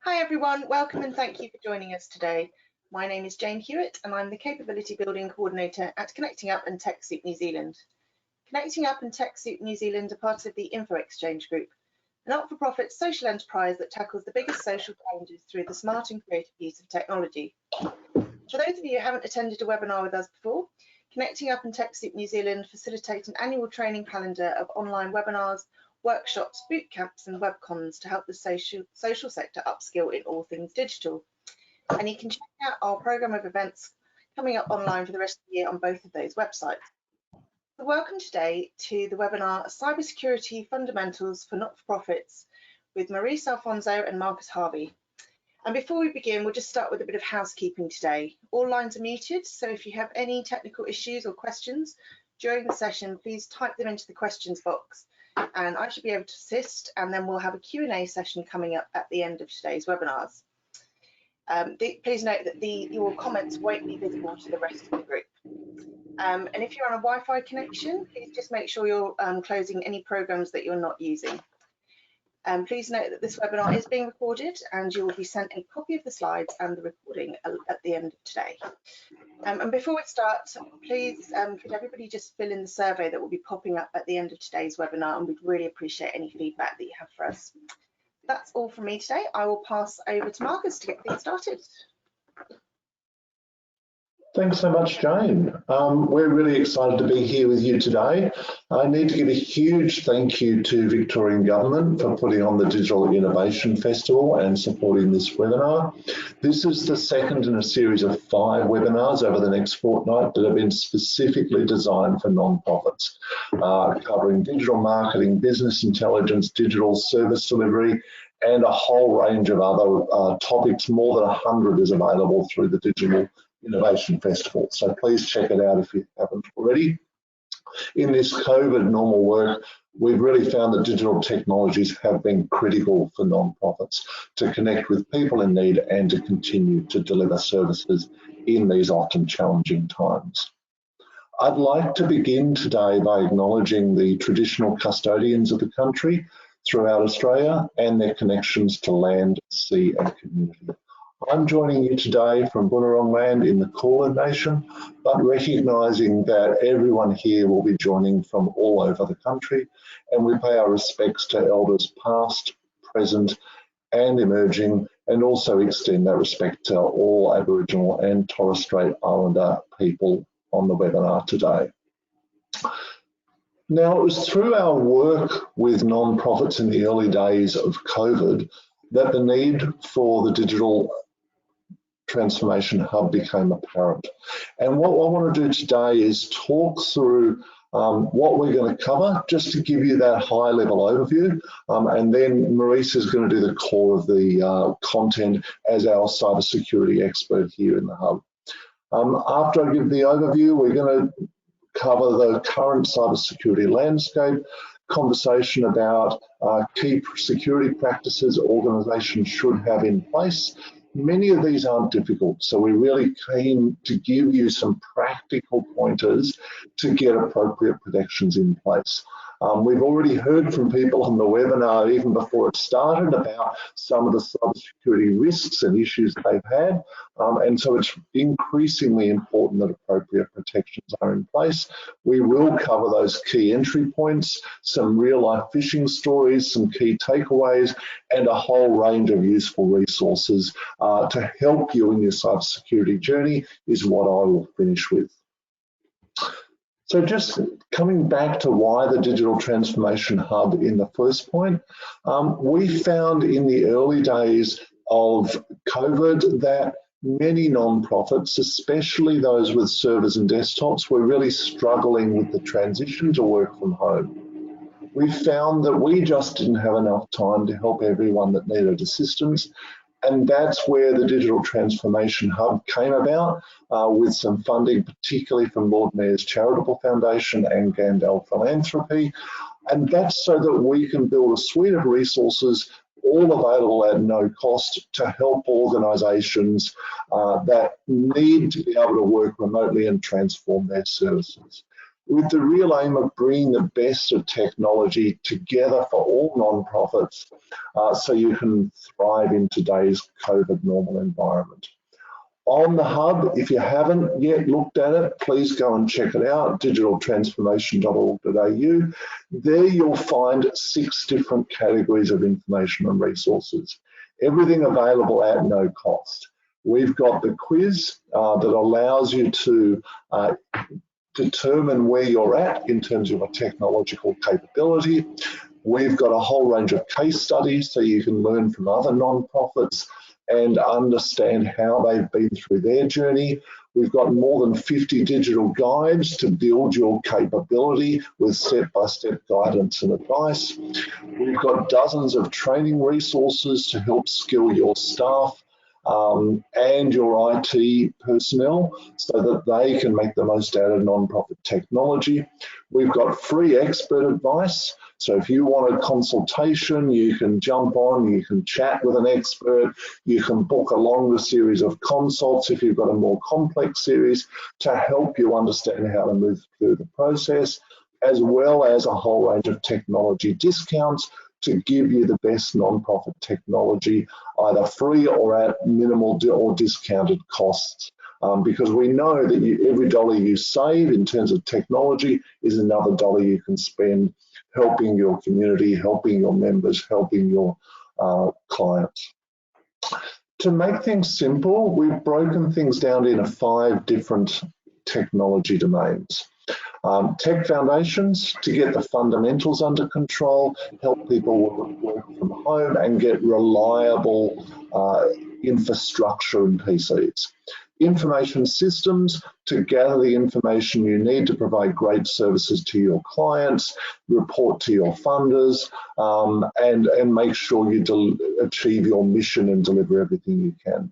Hi everyone, welcome and thank you for joining us today. My name is Jane Hewitt and I'm the Capability Building Coordinator at Connecting Up and TechSoup New Zealand. Connecting Up and TechSoup New Zealand are part of the Info Exchange Group, a not-for-profit social enterprise that tackles the biggest social challenges through the smart and creative use of technology. For those of you who haven't attended a webinar with us before, Connecting Up and TechSoup New Zealand facilitate an annual training calendar of online webinars, workshops, boot camps and webcons to help the social sector upskill in all things digital. And you can check out our programme of events coming up online for the rest of the year on both of those websites. So welcome today to the webinar Cybersecurity Fundamentals for Not-for-Profits with Maurice Alfonso and Marcus Harvey. And before we begin, we'll just start with a bit of housekeeping today. All lines are muted, so if you have any technical issues or questions during the session, please type them into the questions box and I should be able to assist, and then we'll have a Q&A session coming up at the end of today's webinars. Please note that your comments won't be visible to the rest of the group. And if you're on a Wi-Fi connection, please just make sure you're closing any programs that you're not using. Please note that this webinar is being recorded and you will be sent a copy of the slides and the recording at the end of today. And before we start, please could everybody just fill in the survey that will be popping up at the end of today's webinar, and we'd really appreciate any feedback that you have for us. That's all from me today. I will pass over to Marcus to get things started. Thanks so much, Jane. We're really excited to be here with you today. I need to give a huge thank you to Victorian Government for putting on the Digital Innovation Festival and supporting this webinar. This is the second in a series of 5 webinars over the next fortnight that have been specifically designed for non-profits, covering digital marketing, business intelligence, digital service delivery, and a whole range of other topics. More than 100 is available through the Digital Innovation Festival, so please check it out if you haven't already. In this COVID normal work, we've really found that digital technologies have been critical for non-profits to connect with people in need and to continue to deliver services in these often challenging times. I'd like to begin today by acknowledging the traditional custodians of the country throughout Australia and their connections to land, sea and community. I'm joining you today from Bunurong land in the Kulin Nation, but recognising that everyone here will be joining from all over the country, and we pay our respects to elders past, present and emerging, and also extend that respect to all Aboriginal and Torres Strait Islander people on the webinar today. Now, it was through our work with non-profits in the early days of COVID that the need for the Digital Transformation Hub became apparent. And what I want to do today is talk through what we're going to cover, just to give you that high level overview. And then Maurice is going to do the core of the content as our cybersecurity expert here in the Hub. After I give the overview, we're going to cover the current cybersecurity landscape, conversation about key security practices organisations should have in place. Many of these aren't difficult, so we're really keen to give you some practical pointers to get appropriate protections in place. We've already heard from people on the webinar, even before it started, about some of the cybersecurity risks and issues they've had. And so it's increasingly important that appropriate protections are in place. We will cover those key entry points, some real-life phishing stories, some key takeaways, and a whole range of useful resources to help you in your cybersecurity journey is what I will finish with. So just coming back to why the Digital Transformation Hub in the first point, we found in the early days of COVID that many non-profits, especially those with servers and desktops, were really struggling with the transition to work from home. We found that we just didn't have enough time to help everyone that needed assistance. And that's where the Digital Transformation Hub came about, with some funding, particularly from Lord Mayor's Charitable Foundation and Gandel Philanthropy. And that's so that we can build a suite of resources, all available at no cost, to help organisations that need to be able to work remotely and transform their services. with the real aim of bringing the best of technology together for all non-profits so you can thrive in today's COVID normal environment. On the hub, if you haven't yet looked at it, please go and check it out, digitaltransformation.org.au. There you'll find 6 different categories of information and resources, everything available at no cost. We've got the quiz that allows you to determine where you're at in terms of a technological capability. We've got a whole range of case studies so you can learn from other non-profits and understand how they've been through their journey. We've got more than 50 digital guides to build your capability with step-by-step guidance and advice. We've got dozens of training resources to help skill your staff and your IT personnel so that they can make the most out of non-profit technology. We've got free expert advice. So if you want a consultation, you can jump on, you can chat with an expert, you can book a longer series of consults if you've got a more complex series to help you understand how to move through the process, as well as a whole range of technology discounts to give you the best non-profit technology, either free or at minimal or discounted costs. Because we know that every dollar you save in terms of technology is another dollar you can spend helping your community, helping your members, helping your clients. To make things simple, we've broken things down into 5 different technology domains. Tech foundations to get the fundamentals under control, help people work from home and get reliable infrastructure and PCs. Information systems to gather the information you need to provide great services to your clients, report to your funders, and make sure you achieve your mission and deliver everything you can.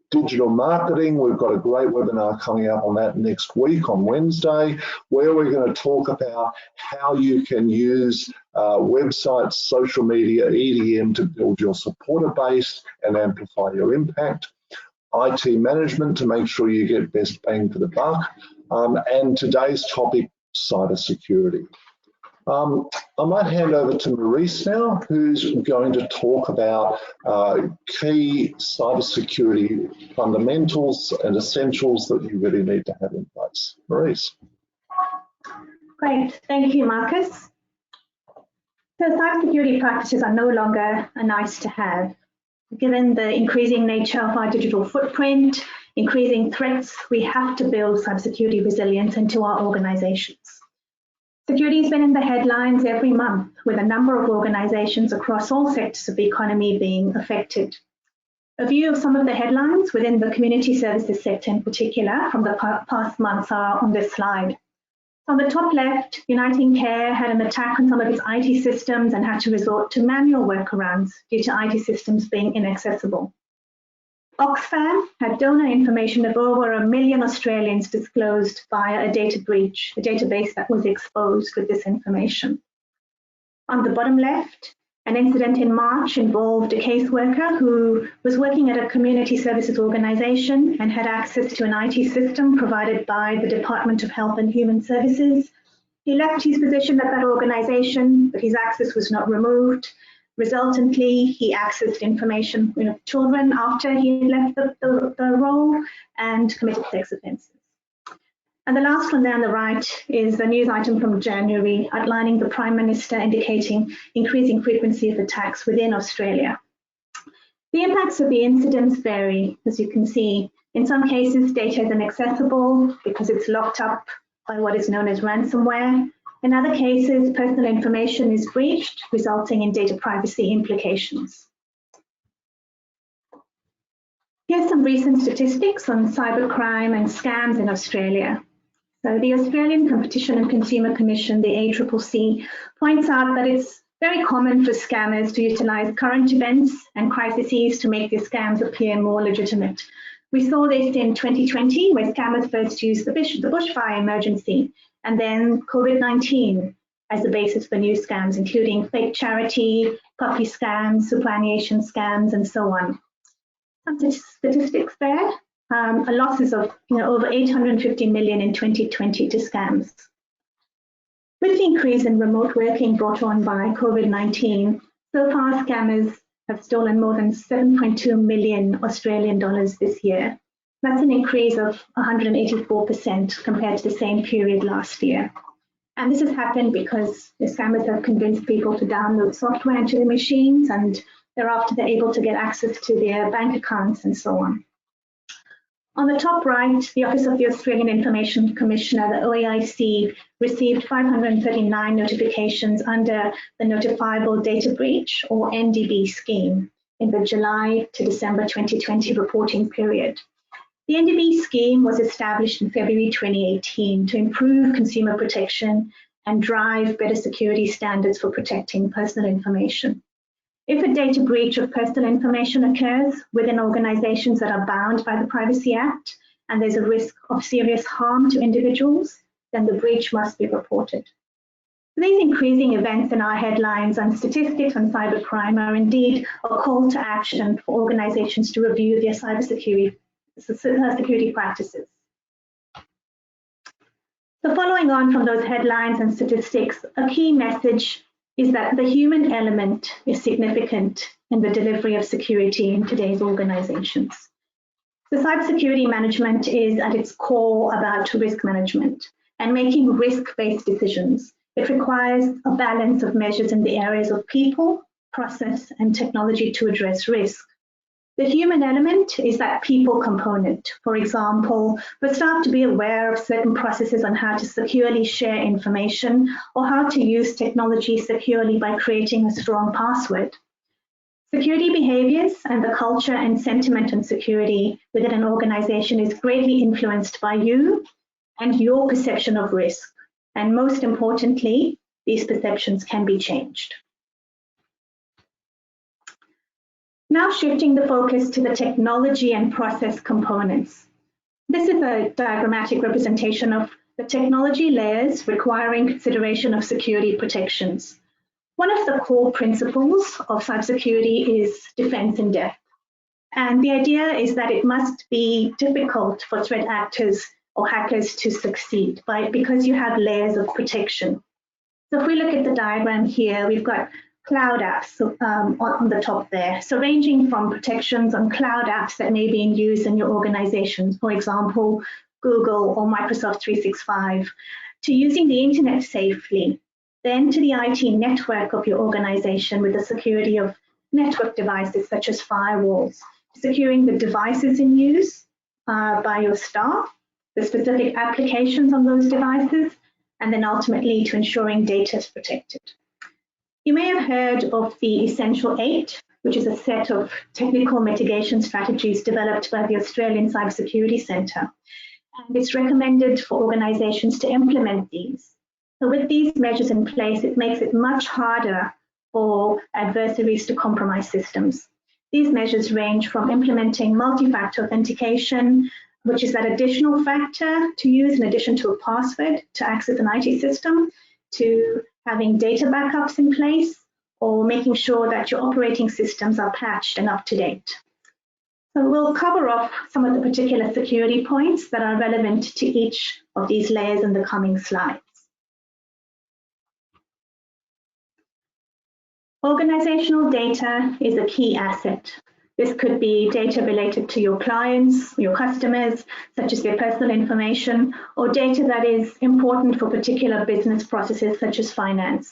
Digital marketing, we've got a great webinar coming up on that next week on Wednesday, where we're going to talk about how you can use websites, social media, EDM to build your supporter base and amplify your impact. IT management to make sure you get best bang for the buck. And today's topic, cybersecurity. I might hand over to Maurice now, who's going to talk about key cybersecurity fundamentals and essentials that you really need to have in place. Maurice. Great, thank you, Marcus. So cybersecurity practices are no longer a nice to have. Given the increasing nature of our digital footprint, increasing threats, we have to build cybersecurity resilience into our organizations. Security has been in the headlines every month, with a number of organizations across all sectors of the economy being affected. A view of some of the headlines within the community services sector in particular from the past months are on this slide. On the top left, Uniting Care had an attack on some of its IT systems and had to resort to manual workarounds due to IT systems being inaccessible. Oxfam had donor information of over 1 million Australians disclosed via a data breach, a database that was exposed with this information. On the bottom left, an incident in March involved a caseworker who was working at a community services organisation and had access to an IT system provided by the Department of Health and Human Services. He left his position at that organisation, but his access was not removed. Resultantly, he accessed information of children after he left the role and committed sex offences. And the last one there on the right is a news item from January outlining the Prime Minister indicating increasing frequency of attacks within Australia. The impacts of the incidents vary, as you can see. In some cases, data is inaccessible because it's locked up by what is known as ransomware. In other cases, personal information is breached, resulting in data privacy implications. Here's some recent statistics on cybercrime and scams in Australia. So the Australian Competition and Consumer Commission, the ACCC, points out that it's very common for scammers to utilise current events and crises to make their scams appear more legitimate. We saw this in 2020, where scammers first used the bushfire emergency and then COVID-19 as the basis for new scams, including fake charity, puppy scams, superannuation scams, and so on. Some statistics there. A losses of over 850 million in 2020 to scams. With the increase in remote working brought on by COVID-19, so far scammers have stolen more than 7.2 million Australian dollars this year. That's an increase of 184% compared to the same period last year. And this has happened because the scammers have convinced people to download software into their machines, and thereafter they're able to get access to their bank accounts and so on. On the top right, the Office of the Australian Information Commissioner, the OAIC, received 539 notifications under the Notifiable Data Breach, or NDB scheme, in the July to December 2020 reporting period. The NDB scheme was established in February 2018 to improve consumer protection and drive better security standards for protecting personal information. If a data breach of personal information occurs within organizations that are bound by the Privacy Act and there's a risk of serious harm to individuals, then the breach must be reported. These increasing events in our headlines and statistics on cybercrime are indeed a call to action for organizations to review their cybersecurity practices. So following on from those headlines and statistics, a key message is that the human element is significant in the delivery of security in today's organizations. So cybersecurity management is at its core about risk management and making risk-based decisions. It requires a balance of measures in the areas of people, process, and technology to address risk. The human element is that people component. For example, for staff to be aware of certain processes on how to securely share information or how to use technology securely by creating a strong password. Security behaviors and the culture and sentiment on security within an organization is greatly influenced by you and your perception of risk. And most importantly, these perceptions can be changed. Now shifting the focus to the technology and process components. This is a diagrammatic representation of the technology layers requiring consideration of security protections. One of the core principles of cybersecurity is defense in depth. And the idea is that it must be difficult for threat actors or hackers to succeed because you have layers of protection. So if we look at the diagram here, we've got cloud apps on the top there. So ranging from protections on cloud apps that may be in use in your organizations, for example, Google or Microsoft 365, to using the internet safely, then to the IT network of your organization with the security of network devices such as firewalls, securing the devices in use by your staff, the specific applications on those devices, and then ultimately to ensuring data is protected. You may have heard of the Essential 8, which is a set of technical mitigation strategies developed by the Australian Cybersecurity Centre. And it's recommended for organisations to implement these. So with these measures in place, it makes it much harder for adversaries to compromise systems. These measures range from implementing multi-factor authentication, which is that additional factor to use in addition to a password to access an IT system, to having data backups in place, or making sure that your operating systems are patched and up to date. So we'll cover off some of the particular security points that are relevant to each of these layers in the coming slides. Organizational data is a key asset. This could be data related to your clients, your customers, such as their personal information, or data that is important for particular business processes such as finance.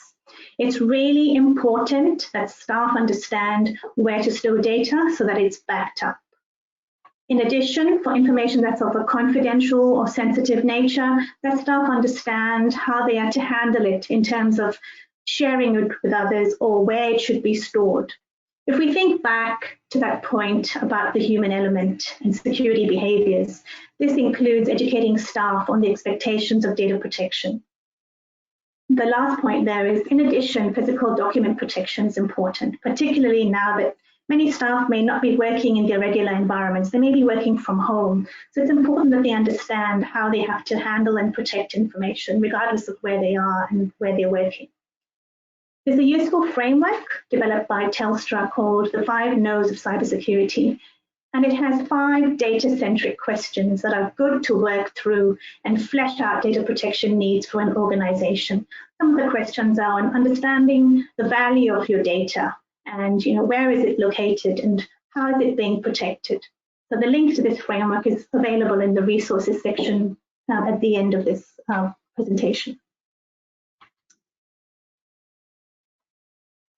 It's really important that staff understand where to store data so that it's backed up. In addition, for information that's of a confidential or sensitive nature, that staff understand how they are to handle it in terms of sharing it with others or where it should be stored. If we think back to that point about the human element and security behaviors, this includes educating staff on the expectations of data protection. The last point there is, in addition, physical document protection is important, particularly now that many staff may not be working in their regular environments. They may be working from home. So it's important that they understand how they have to handle and protect information, regardless of where they are and where they're working. There's a useful framework developed by Telstra called the 5 No's of Cybersecurity, and it has 5 data-centric questions that are good to work through and flesh out data protection needs for an organization. some of the questions are on understanding the value of your data and where is it located and how is it being protected. So the link to this framework is available in the resources section at the end of this presentation.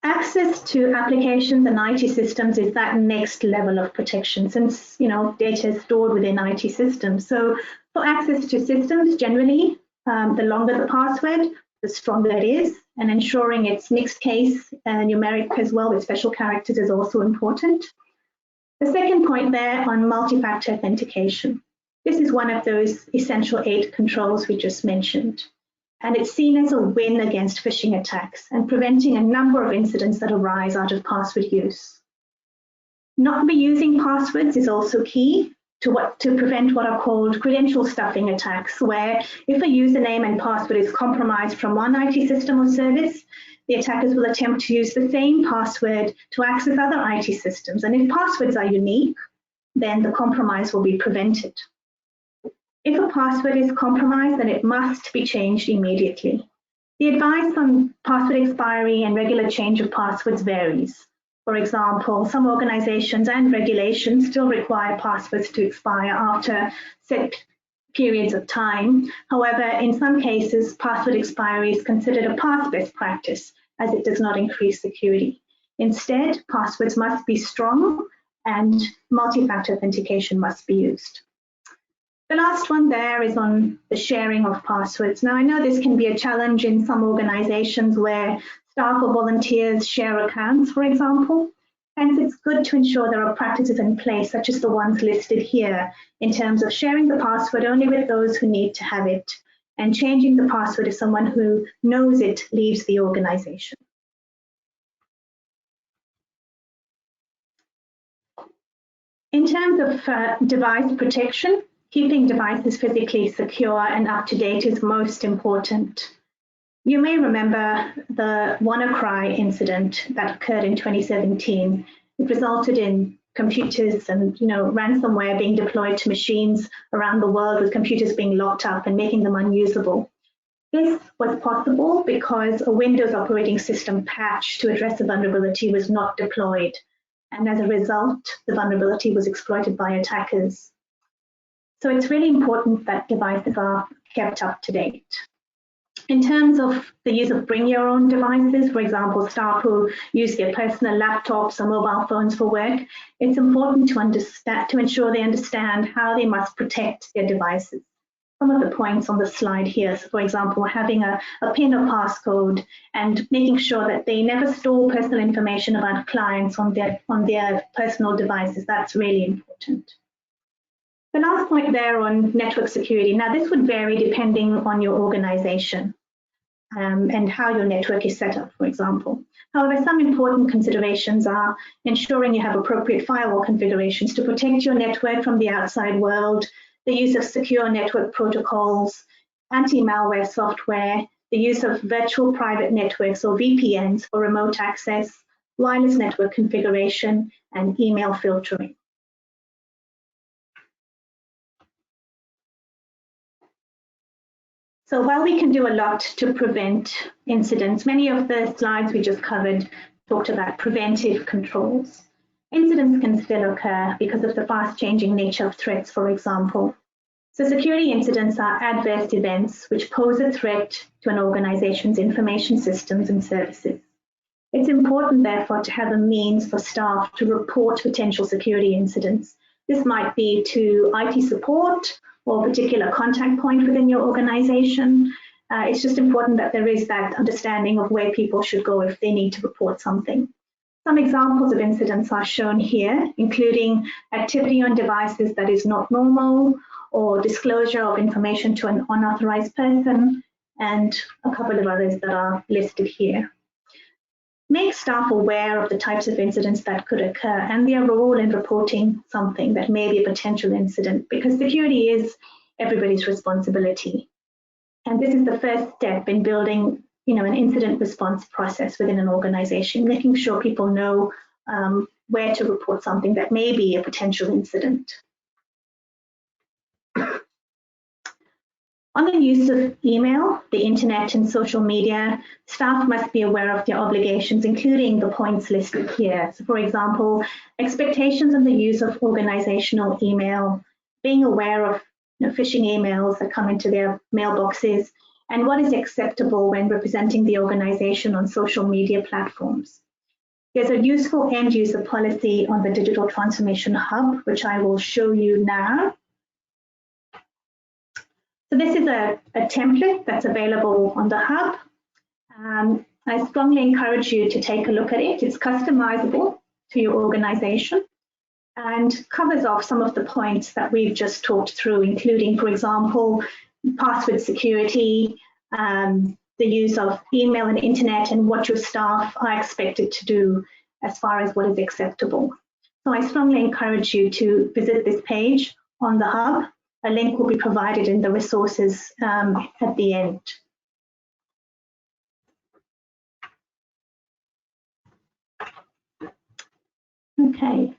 Access to applications and IT systems is that next level of protection, since data is stored within IT systems. So for access to systems, generally, the longer the password, the stronger it is, and ensuring it's mixed case and numeric as well with special characters is also important. The second point there on multi-factor authentication. This is one of those essential 8 controls we just mentioned. And it's seen as a win against phishing attacks and preventing a number of incidents that arise out of password use. Not reusing passwords is also key to prevent what are called credential stuffing attacks, where if a username and password is compromised from one IT system or service, the attackers will attempt to use the same password to access other IT systems. And if passwords are unique, then the compromise will be prevented. If a password is compromised, then it must be changed immediately. The advice on password expiry and regular change of passwords varies. For example, some organizations and regulations still require passwords to expire after set periods of time. However, in some cases, password expiry is considered a past best practice as it does not increase security. Instead, passwords must be strong and multi-factor authentication must be used. The last one there is on the sharing of passwords. Now, I know this can be a challenge in some organizations where staff or volunteers share accounts, for example. Hence, it's good to ensure there are practices in place, such as the ones listed here, in terms of sharing the password only with those who need to have it, and changing the password if someone who knows it leaves the organization. In terms of device protection, keeping devices physically secure and up to date is most important. You may remember the WannaCry incident that occurred in 2017. It resulted in computers and ransomware being deployed to machines around the world, with computers being locked up and making them unusable. This was possible because a Windows operating system patch to address the vulnerability was not deployed, and as a result, the vulnerability was exploited by attackers. So it's really important that devices are kept up to date. In terms of the use of bring your own devices, for example, staff who use their personal laptops or mobile phones for work, it's important to ensure they understand how they must protect their devices. Some of the points on the slide here, so for example, having a PIN or passcode and making sure that they never store personal information about clients on their personal devices, that's really important. The last point there on network security. Now, this would vary depending on your organization and how your network is set up, for example. However, some important considerations are ensuring you have appropriate firewall configurations to protect your network from the outside world, the use of secure network protocols, anti-malware software, the use of virtual private networks or VPNs for remote access, wireless network configuration, and email filtering. So while we can do a lot to prevent incidents, many of the slides we just covered talked about preventive controls. Incidents can still occur because of the fast-changing nature of threats, for example. So security incidents are adverse events which pose a threat to an organization's information systems and services. It's important, therefore, to have a means for staff to report potential security incidents. This might be to IT support or a particular contact point within your organization. It's just important that there is that understanding of where people should go if they need to report something. Some examples of incidents are shown here, including activity on devices that is not normal, or disclosure of information to an unauthorized person, and a couple of others that are listed here. Make staff aware of the types of incidents that could occur and their role in reporting something that may be a potential incident, because security is everybody's responsibility. And this is the first step in building an incident response process within an organization, making sure people know where to report something that may be a potential incident. On the use of email, the internet and social media, staff must be aware of their obligations, including the points listed here. So for example, expectations on the use of organizational email, being aware of phishing emails that come into their mailboxes, and what is acceptable when representing the organization on social media platforms. There's a useful end user policy on the Digital Transformation Hub, which I will show you now. So this is a template that's available on the Hub. I strongly encourage you to take a look at it. It's customizable to your organization and covers off some of the points that we've just talked through, including, for example, password security, the use of email and internet, and what your staff are expected to do as far as what is acceptable. So I strongly encourage you to visit this page on the Hub. A link will be provided in the resources at the end. Okay.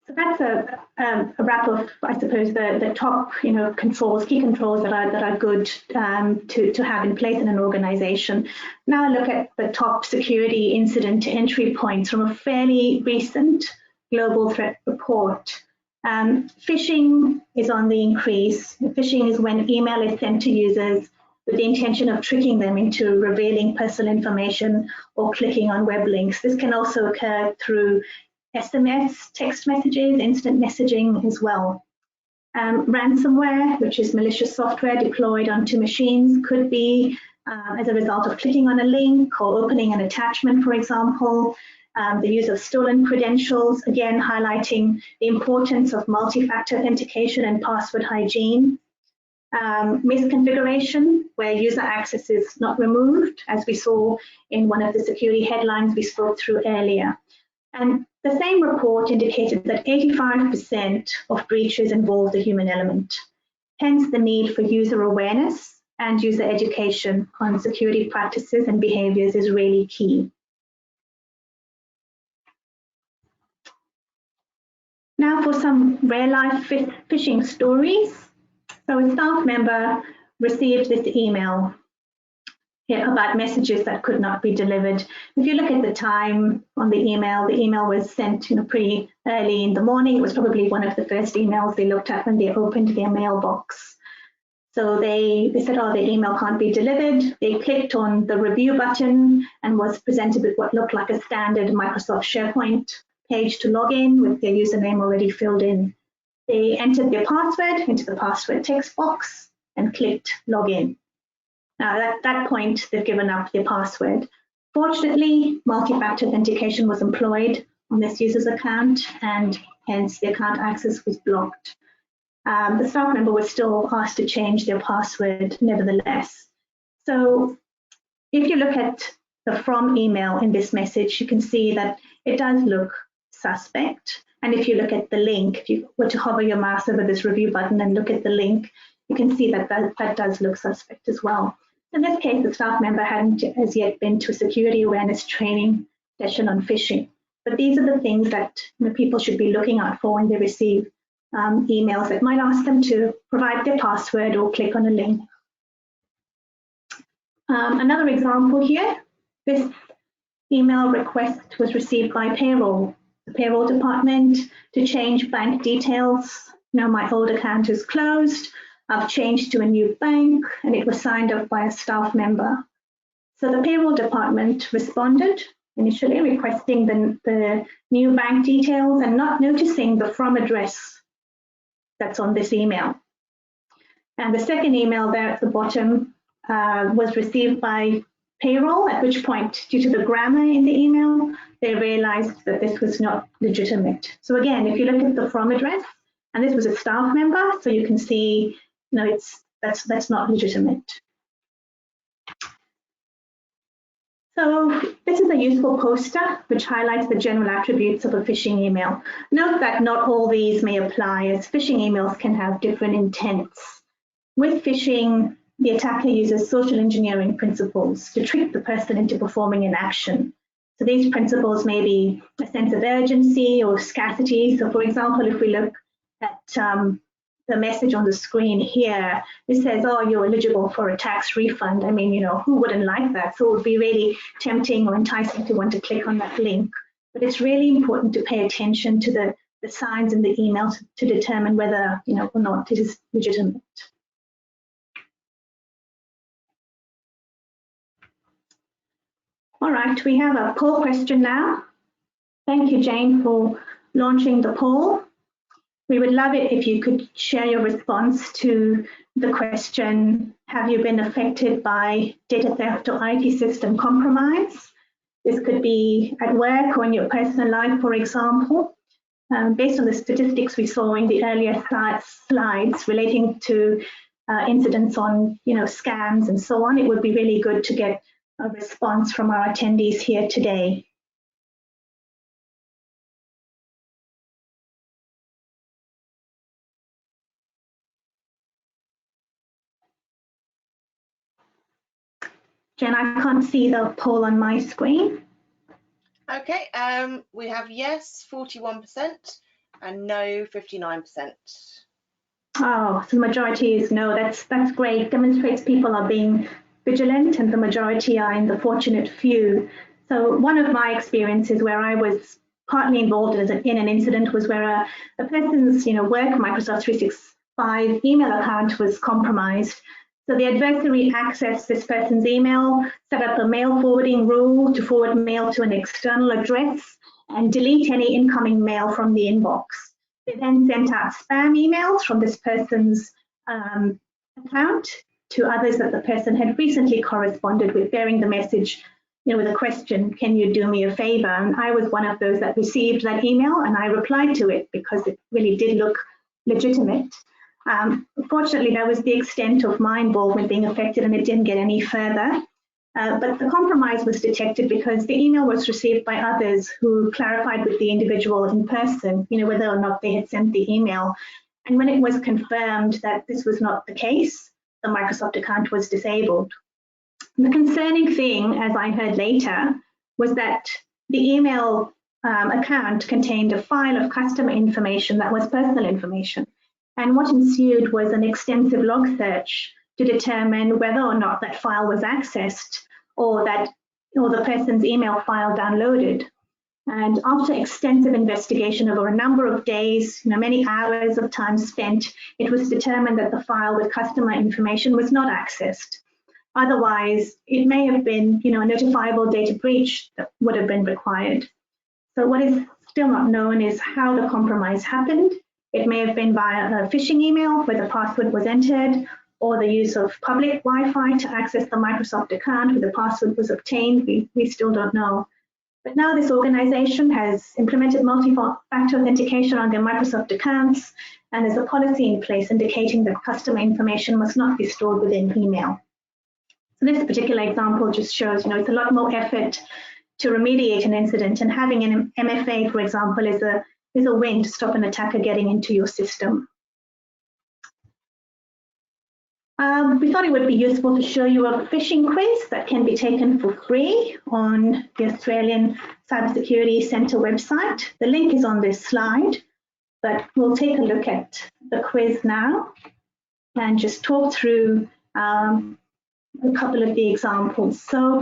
So that's a wrap of, I suppose, the top, controls, key controls that are good to have in place in an organization. Now I look at the top security incident entry points from a fairly recent global threat report. Phishing is on the increase. Phishing is when email is sent to users with the intention of tricking them into revealing personal information or clicking on web links. This can also occur through SMS, text messages, instant messaging as well. Ransomware, which is malicious software deployed onto machines, could be as a result of clicking on a link or opening an attachment, for example. The use of stolen credentials, again highlighting the importance of multi-factor authentication and password hygiene. Misconfiguration, where user access is not removed, as we saw in one of the security headlines we spoke through earlier. And the same report indicated that 85% of breaches involve the human element. Hence, the need for user awareness and user education on security practices and behaviors is really key. Now for some real-life phishing stories. So a staff member received this email about messages that could not be delivered. If you look at the time on the email was sent pretty early in the morning. It was probably one of the first emails they looked at when they opened their mailbox. So they said, oh, the email can't be delivered. They clicked on the review button and was presented with what looked like a standard Microsoft SharePoint page to log in with their username already filled in. They entered their password into the password text box and clicked login. Now at that point, they've given up their password. Fortunately, multi-factor authentication was employed on this user's account, and hence the account access was blocked. The staff member was still asked to change their password nevertheless. So if you look at the from email in this message, you can see that it does look suspect. And if you look at the link, if you were to hover your mouse over this review button and look at the link, you can see that that does look suspect as well. In this case, the staff member hadn't as yet been to a security awareness training session on phishing. But these are the things that people should be looking out for when they receive emails that might ask them to provide their password or click on a link. Another example here, this email request was received by payroll. The payroll department to change bank details. Now my old account is closed. I've changed to a new bank, and it was signed off by a staff member. So the payroll department responded initially requesting the new bank details and not noticing the from address that's on this email. And the second email there at the bottom was received by payroll, at which point, due to the grammar in the email, they realized that this was not legitimate. So again, if you look at the from address, and this was a staff member, so you can see, that's not legitimate. So this is a useful poster which highlights the general attributes of a phishing email. Note that not all these may apply, as phishing emails can have different intents. With phishing, the attacker uses social engineering principles to trick the person into performing an action. So these principles may be a sense of urgency or scarcity. So for example, if we look at the message on the screen here, it says, oh, you're eligible for a tax refund. I mean, who wouldn't like that? So it would be really tempting or enticing to want to click on that link. But it's really important to pay attention to the signs in the email to determine whether, or not it is legitimate. All right, we have a poll question now. Thank you, Jane, for launching the poll. We would love it if you could share your response to the question, have you been affected by data theft or IT system compromise? This could be at work or in your personal life, for example. Based on the statistics we saw in the earlier slides relating to incidents on, scams and so on, it would be really good to get a response from our attendees here today. Jen, I can't see the poll on my screen. Okay, we have yes 41% and no 59%. Oh, so the majority is no. That's great. Demonstrates people are being vigilant, and the majority are in the fortunate few. So one of my experiences where I was partly involved in an incident was where a person's work Microsoft 365 email account was compromised. So the adversary accessed this person's email, set up a mail forwarding rule to forward mail to an external address and delete any incoming mail from the inbox. They then sent out spam emails from this person's account to others that the person had recently corresponded with, bearing the message, with a question, can you do me a favor? And I was one of those that received that email, and I replied to it because it really did look legitimate. Fortunately, that was the extent of my involvement being affected, and it didn't get any further. But the compromise was detected because the email was received by others who clarified with the individual in person, whether or not they had sent the email. And when it was confirmed that this was not the case, the Microsoft account was disabled. The concerning thing, as I heard later, was that the email account contained a file of customer information that was personal information. And what ensued was an extensive log search to determine whether or not that file was accessed or the person's email file downloaded. And after extensive investigation over a number of days, many hours of time spent, it was determined that the file with customer information was not accessed. Otherwise, it may have been, a notifiable data breach that would have been required. So what is still not known is how the compromise happened. It may have been via a phishing email where the password was entered, or the use of public Wi-Fi to access the Microsoft account where the password was obtained. We still don't know. But now this organization has implemented multi-factor authentication on their Microsoft accounts, and there's a policy in place indicating that customer information must not be stored within email. So this particular example just shows, it's a lot more effort to remediate an incident, and having an MFA, for example, is a win to stop an attacker getting into your system. We thought it would be useful to show you a phishing quiz that can be taken for free on the Australian Cybersecurity Centre website. The link is on this slide, but we'll take a look at the quiz now and just talk through a couple of the examples. So,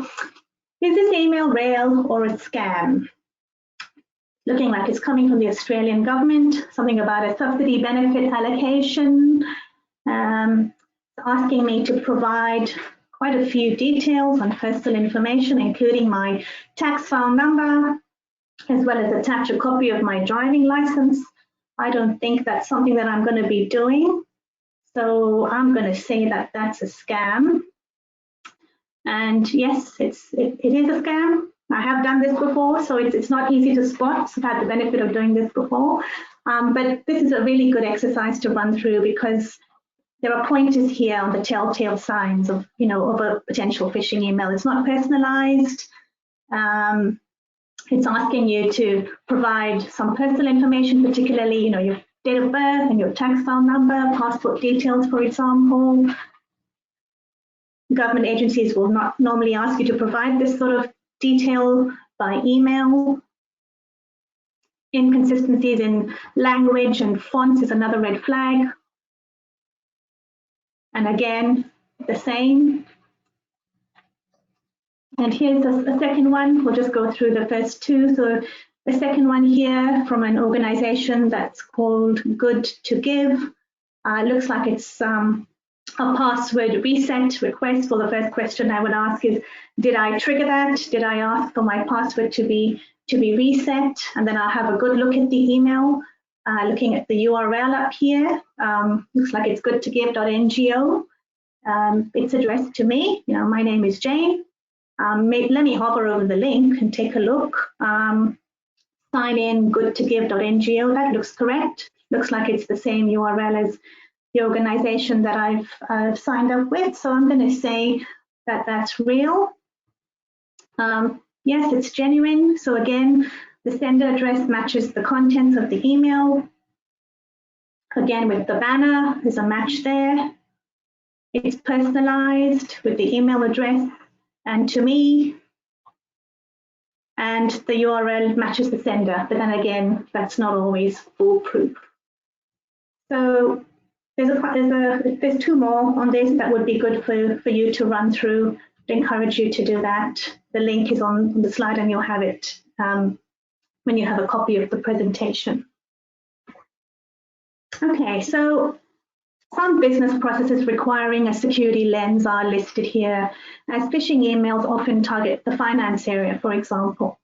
is this email real or a scam? Looking like it's coming from the Australian government, something about a subsidy benefit allocation, asking me to provide quite a few details on personal information, including my tax file number, as well as attach a copy of my driving license. I don't think that's something that I'm going to be doing, so I'm going to say that that's a scam. And yes, it is a scam. I have done this before, so it's not easy to spot. I've had the benefit of doing this before. But this is a really good exercise to run through because there are pointers here on the telltale signs of, of a potential phishing email. It's not personalized. It's asking you to provide some personal information, particularly, your date of birth and your tax file number, passport details, for example. Government agencies will not normally ask you to provide this sort of detail by email. Inconsistencies in language and fonts is another red flag. And again, the same. And here's a second one. We'll just go through the first two. So the second one here from an organization that's called Good to Give. Looks like it's a password reset request. Well, the first question I would ask is, did I trigger that? Did I ask for my password to be reset? And then I'll have a good look at the email, looking at the URL up here. Looks like it's goodtogive.ngo. It's addressed to me. My name is Jane. Let me hover over the link and take a look. Sign in goodtogive.ngo. That looks correct. Looks like it's the same URL as the organization that I've signed up with. So I'm going to say that that's real. Yes, it's genuine. So again, the sender address matches the contents of the email. Again, with the banner, there's a match there. It's personalized with the email address and to me, and the URL matches the sender. But then again, that's not always foolproof. So there's two more on this that would be good for you to run through. I encourage you to do that. The link is on the slide and you'll have it when you have a copy of the presentation. Okay, so some business processes requiring a security lens are listed here, as phishing emails often target the finance area, for example.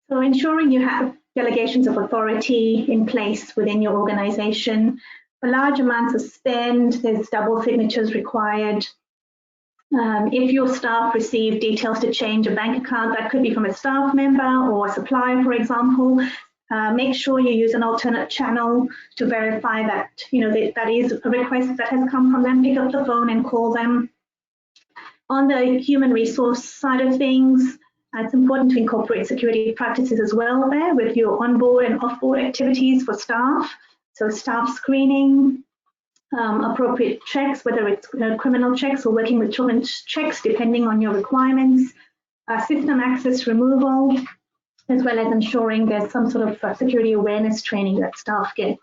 So ensuring you have delegations of authority in place within your organization. For large amounts of spend, there's double signatures required. If your staff receive details to change a bank account, that could be from a staff member or a supplier, for example. Make sure you use an alternate channel to verify that that is a request that has come from them. Pick up the phone and call them. On the human resource side of things, it's important to incorporate security practices as well there with your onboard and offboard activities for staff. So staff screening, appropriate checks, whether it's criminal checks or working with children's checks, depending on your requirements, system access removal, as well as ensuring there's some sort of security awareness training that staff get.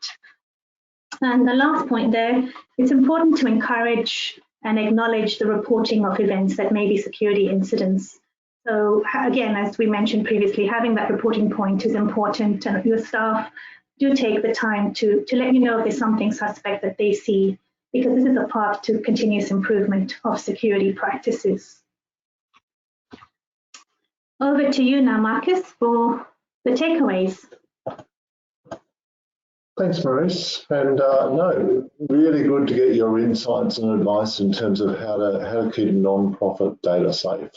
And the last point there, it's important to encourage and acknowledge the reporting of events that may be security incidents. So again, as we mentioned previously, having that reporting point is important, and your staff do take the time to let you know if there's something suspect that they see, because this is a path to continuous improvement of security practices. Over to you now, Marcus, for the takeaways. Thanks, Maurice. And no, really good to get your insights and advice in terms of how to keep non-profit data safe.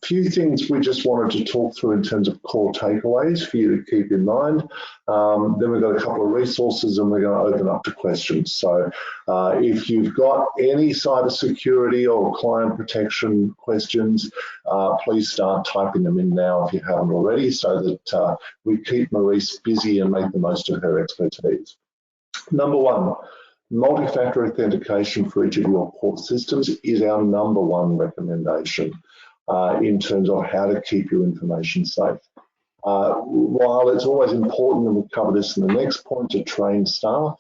Few things we just wanted to talk through in terms of core takeaways for you to keep in mind. Then we've got a couple of resources and we're going to open up to questions. So if you've got any cybersecurity or client protection questions, please start typing them in now if you haven't already, so that we keep Maurice busy and make the most of her expertise. Number one, multi-factor authentication for each of your core systems is our number one recommendation in terms of how to keep your information safe. While it's always important, and we'll cover this in the next point, to train staff,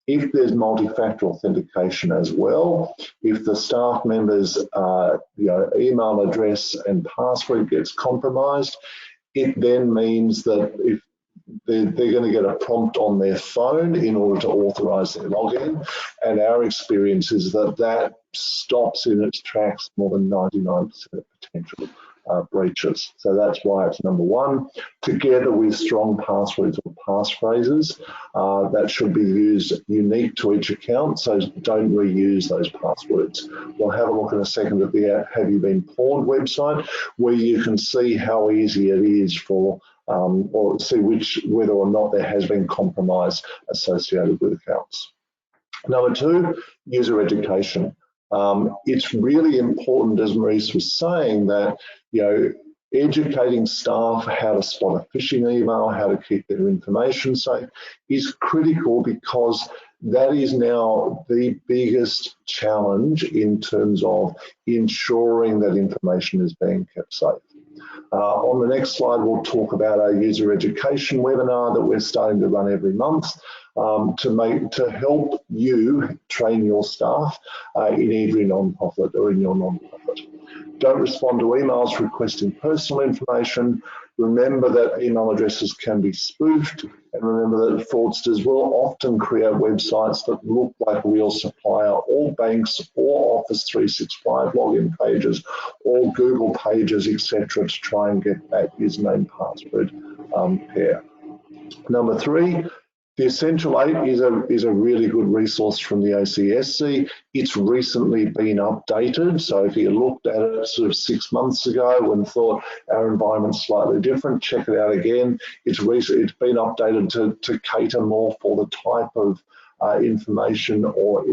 if there's multi-factor authentication as well, if the staff members' email address and password gets compromised, it then means that if they're going to get a prompt on their phone in order to authorize their login. And our experience is that stops in its tracks more than 99% of potential breaches. So that's why it's number one, together with strong passwords or passphrases that should be used unique to each account. So don't reuse those passwords. We'll have a look in a second at the Have You Been Pawned website, where you can see how easy it is for or see whether or not there has been compromise associated with accounts. Number two, user education. It's really important, as Maurice was saying, that educating staff how to spot a phishing email, how to keep their information safe is critical, because that is now the biggest challenge in terms of ensuring that information is being kept safe. On the next slide, we'll talk about our user education webinar that we're starting to run every month to help you train your staff in every non-profit or in your non-profit. Don't respond to emails requesting personal information. Remember that email addresses can be spoofed, and remember that fraudsters will often create websites that look like a real supplier, or banks, or Office 365 login pages, or Google pages, etc., to try and get that username password pair. Number 3, the Essential 8 is a really good resource from the ACSC. It's recently been updated, so if you looked at it sort of 6 months ago and thought our environment's slightly different, check it out again. It's been updated to cater more for the type of information or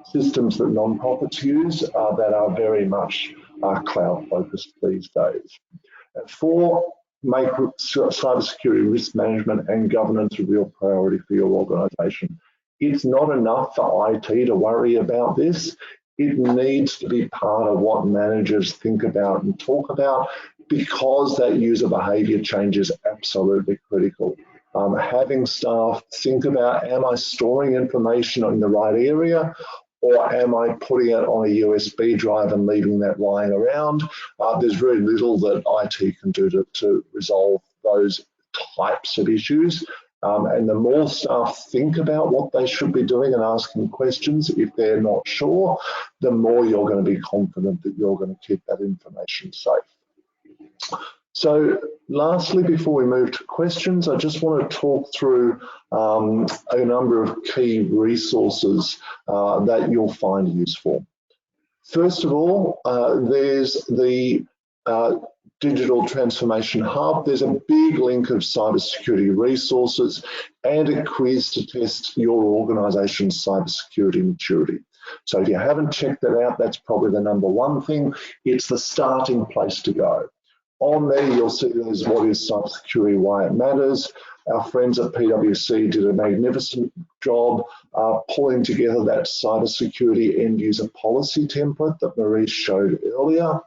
systems that non-profits use that are very much cloud-focused these days. 4, make cybersecurity risk management and governance a real priority for your organisation. It's not enough for IT to worry about this. It needs to be part of what managers think about and talk about, because that user behaviour change is absolutely critical. Having staff think about, am I storing information in the right area, or am I putting it on a USB drive and leaving that lying around? There's very little that IT can do to resolve those types of issues. And the more staff think about what they should be doing and asking questions if they're not sure, the more you're going to be confident that you're going to keep that information safe. So lastly, before we move to questions, I just want to talk through a number of key resources that you'll find useful. First of all, there's the Digital Transformation Hub. There's a big link of cybersecurity resources and a quiz to test your organisation's cybersecurity maturity. So if you haven't checked that out, that's probably the number 1 thing. It's the starting place to go. On there, you'll see there's what is cybersecurity, why it matters. Our friends at PwC did a magnificent job pulling together that cybersecurity end user policy template that Marie showed earlier.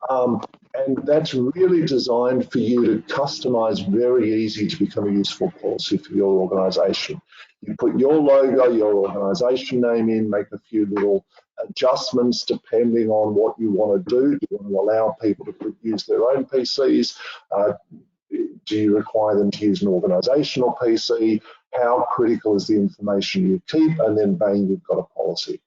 And that's really designed for you to customize very easy to become a useful policy for your organization. You put your logo, your organization name in, make a few little adjustments depending on what you want to do. Do you want to allow people to use their own PCs? Do you require them to use an organizational PC? How critical is the information you keep? And then bang, you've got a policy.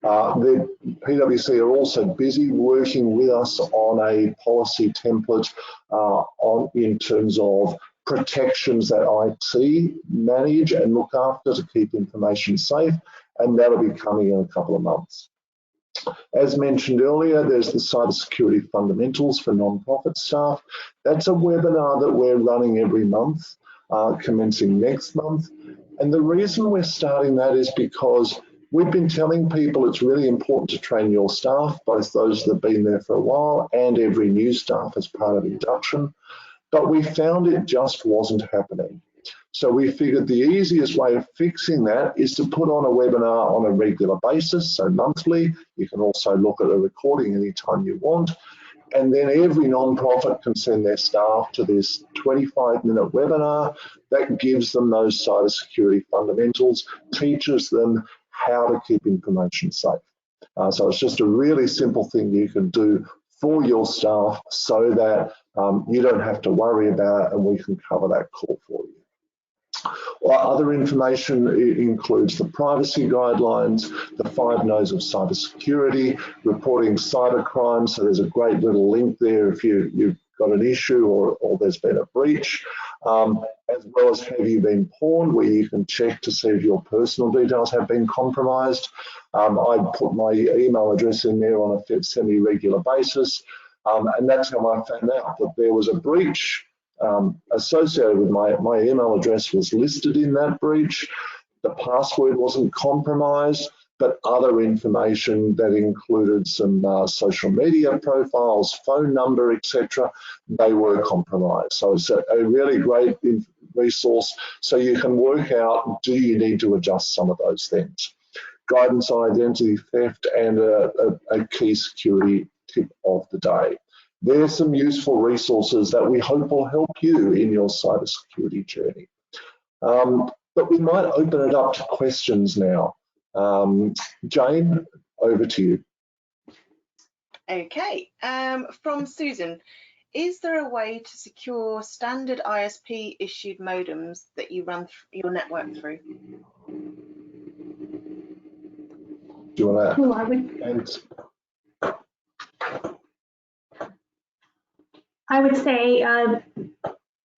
The PwC are also busy working with us on a policy template in terms of protections that IT manage and look after to keep information safe, and that'll be coming in a couple of months. As mentioned earlier, there's the Cybersecurity Fundamentals for non-profit staff. That's a webinar that we're running every month, commencing next month. And the reason we're starting that is because we've been telling people it's really important to train your staff, both those that have been there for a while and every new staff as part of induction. But we found it just wasn't happening. So we figured the easiest way of fixing that is to put on a webinar on a regular basis, so monthly. You can also look at a recording anytime you want. And then every non-profit can send their staff to this 25-minute webinar that gives them those cybersecurity fundamentals, teaches them how to keep information safe. So it's just a really simple thing you can do for your staff so that you don't have to worry about it, and we can cover that call for you. Other information includes the privacy guidelines, the 5 No's of cybersecurity, reporting cybercrime. So there's a great little link there if you've got an issue or there's been a breach, as well as have you been pawned, where you can check to see if your personal details have been compromised. I put my email address in there on a semi-regular basis, and that's how I found out that there was a breach associated with my email address was listed in that breach. The password wasn't compromised, but other information that included some social media profiles, phone number, etc., they were compromised. So it's a really great resource so you can work out, do you need to adjust some of those things. Guidance on identity theft and a key security tip of the day. There's some useful resources that we hope will help you in your cybersecurity journey. But we might open it up to questions now. Jane, over to you. Okay, from Susan. Is there a way to secure standard ISP issued modems that you run your network through? Do you want to? Oh, I would say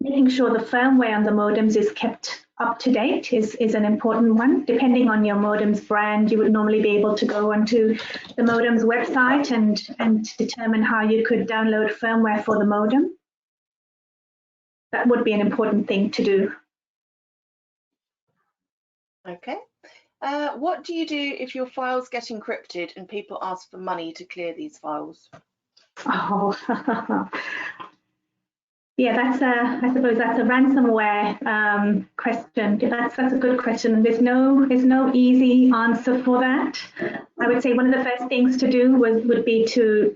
making sure the firmware on the modems is kept up to date is an important one. Depending on your modem's brand, you would normally be able to go onto the modem's website and determine how you could download firmware for the modem. That would be an important thing to do. Okay. What do you do if your files get encrypted and people ask for money to clear these files? Oh, yeah, I suppose that's a ransomware question. That's a good question. There's no easy answer for that. I would say one of the first things to do would be to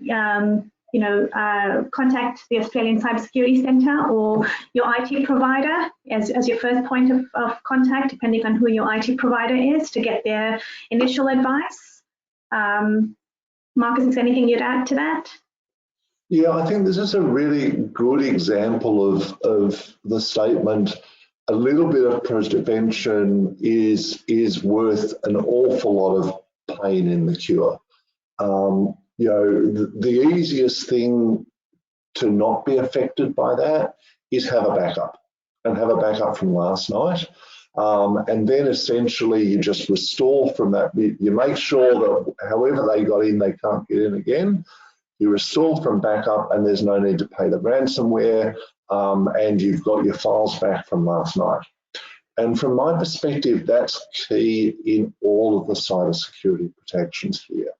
contact the Australian Cybersecurity Centre or your IT provider as your first point of contact, depending on who your IT provider is, to get their initial advice. Marcus, is there anything you'd add to that? Yeah, I think this is a really good example of the statement, a little bit of prevention is worth an awful lot of pain in the cure. The easiest thing to not be affected by that is have a backup, and have a backup from last night. And then essentially you just restore from that. You make sure that however they got in, they can't get in again. You restore from backup and there's no need to pay the ransomware, and you've got your files back from last night. And from my perspective, that's key in all of the cybersecurity protections here.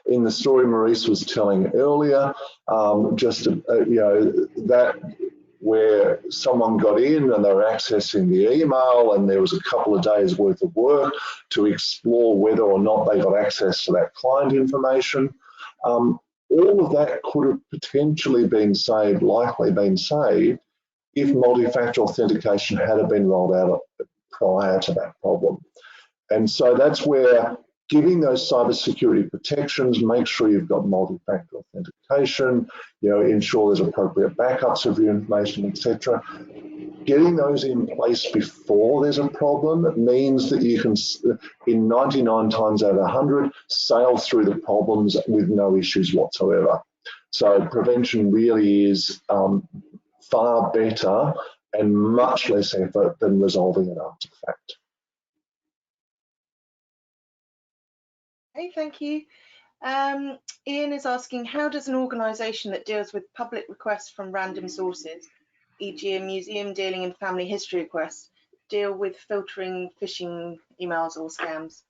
In the story Maurice was telling earlier, that where someone got in and they were accessing the email and there was a couple of days worth of work to explore whether or not they got access to that client information. All of that could have potentially been saved, likely been saved, if multi-factor authentication had been rolled out prior to that problem. And so that's where giving those cybersecurity protections, make sure you've got multi-factor authentication, ensure there's appropriate backups of your information, etc. Getting those in place before there's a problem means that you can, in 99 times out of 100, sail through the problems with no issues whatsoever. So prevention really is far better and much less effort than resolving it after the fact. Okay, thank you. Ian is asking, how does an organisation that deals with public requests from random sources, e.g. a museum dealing in family history requests, deal with filtering phishing emails or scams?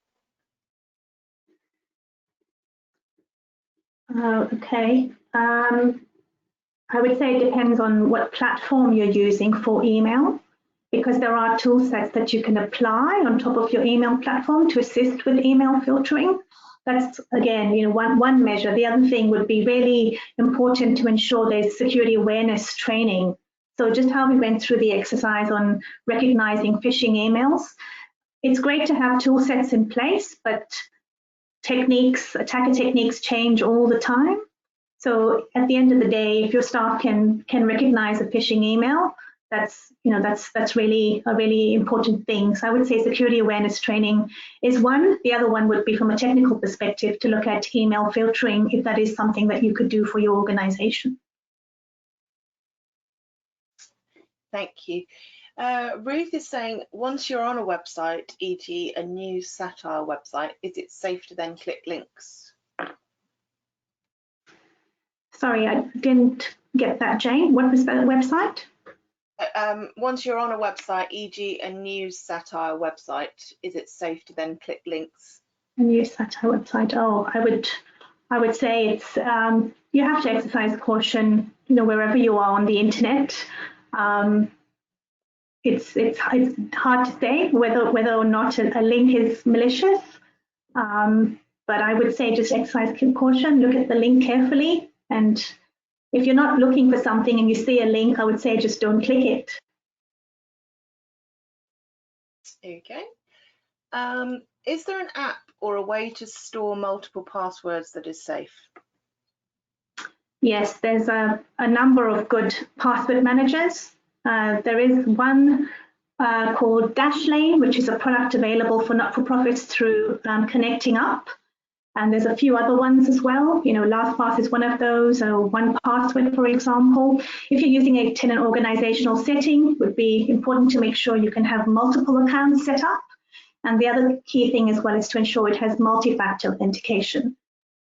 Okay. I would say it depends on what platform you're using for email, because there are tool sets that you can apply on top of your email platform to assist with email filtering. That's, again, one measure. The other thing would be really important to ensure there's security awareness training. So just how we went through the exercise on recognizing phishing emails, it's great to have tool sets in place, but attacker techniques change all the time. So at the end of the day, if your staff can recognize a phishing email, that's really a really important thing. So I would say security awareness training is one. The other one would be from a technical perspective to look at email filtering, if that is something that you could do for your organization. Thank you. Ruth is saying, once you're on a website, e.g. a news satire website, is it safe to then click links? Sorry, I didn't get that, Jane. What was that website? Once you're on a website, e.g. a news satire website, is it safe to then click links? A news satire website. Oh, I would say it's you have to exercise caution, wherever you are on the internet. It's hard to say whether or not a link is malicious, but I would say just exercise caution, look at the link carefully, and if you're not looking for something and you see a link, I would say just don't click it. Okay. Is there an app or a way to store multiple passwords that is safe? Yes, there's a number of good password managers. There is one called Dashlane, which is a product available for not-for-profits through Connecting Up. And there's a few other ones as well. You know, LastPass is one of those, or 1Password, for example. If you're using it in an organizational setting, it would be important to make sure you can have multiple accounts set up. And the other key thing as well is to ensure it has multi-factor authentication.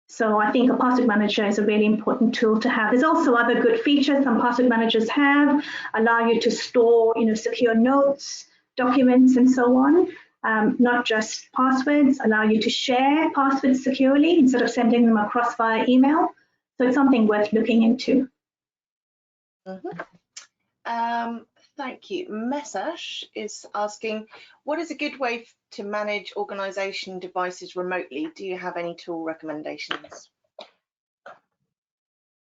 So I think a password manager is a really important tool to have. There's also other good features some password managers have, allow you to store, you know, secure notes, documents, and so on. Not just passwords, allow you to share passwords securely instead of sending them across via email. So it's something worth looking into. Thank you. Mesash is asking, what is a good way to manage organisation devices remotely? Do you have any tool recommendations?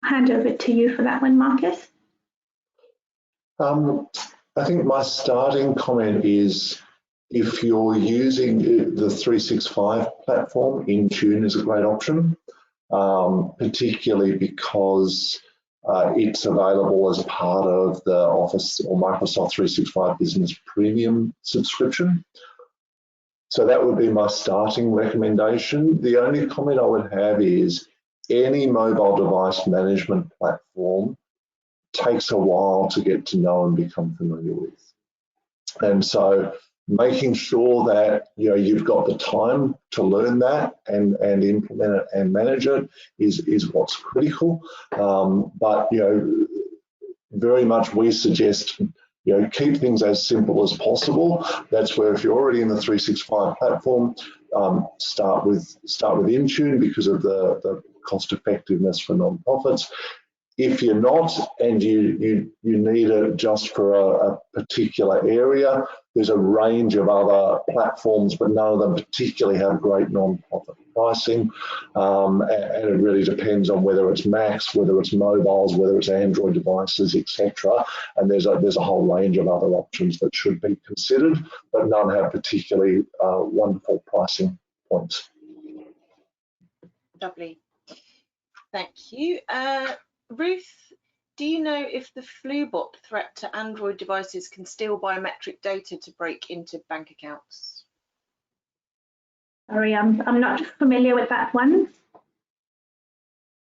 Hand over to you for that one, Marcus. I think my starting comment is, if you're using the 365 platform, Intune is a great option, particularly because it's available as part of the Office or Microsoft 365 Business Premium subscription. So that would be my starting recommendation. The only comment I would have is any mobile device management platform takes a while to get to know and become familiar with. And so making sure that you've got the time to learn that and implement it and manage it is what's critical. But very much we suggest keep things as simple as possible. That's where, if you're already in the 365 platform, start with Intune because of the cost effectiveness for non-profits. If you're not and you need it just for a particular area, there's a range of other platforms, but none of them particularly have great non-profit pricing. And it really depends on whether it's Macs, whether it's mobiles, whether it's Android devices, etc. And there's a whole range of other options that should be considered, but none have particularly wonderful pricing points. Lovely. Thank you. Ruth, do you know if the FluBot threat to Android devices can steal biometric data to break into bank accounts? Sorry, I'm not familiar with that one.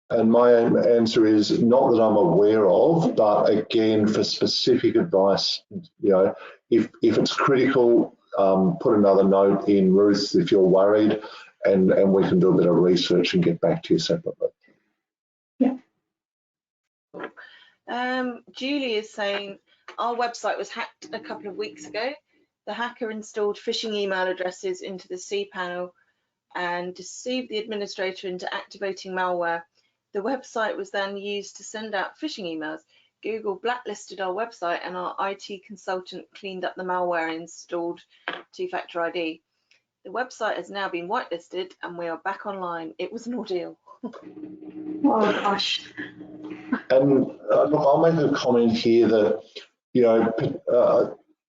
And my answer is not that I'm aware of, but again, for specific advice, if it's critical, put another note in, Ruth, if you're worried, and we can do a bit of research and get back to you separately. Yeah. Julie is saying, our website was hacked a couple of weeks ago. The hacker installed phishing email addresses into the cPanel and deceived the administrator into activating malware. The website was then used to send out phishing emails. Google blacklisted our website and our IT consultant cleaned up the malware and installed two-factor ID. The website has now been whitelisted and we are back online. It was an ordeal. Oh gosh. And look, I'll make a comment here that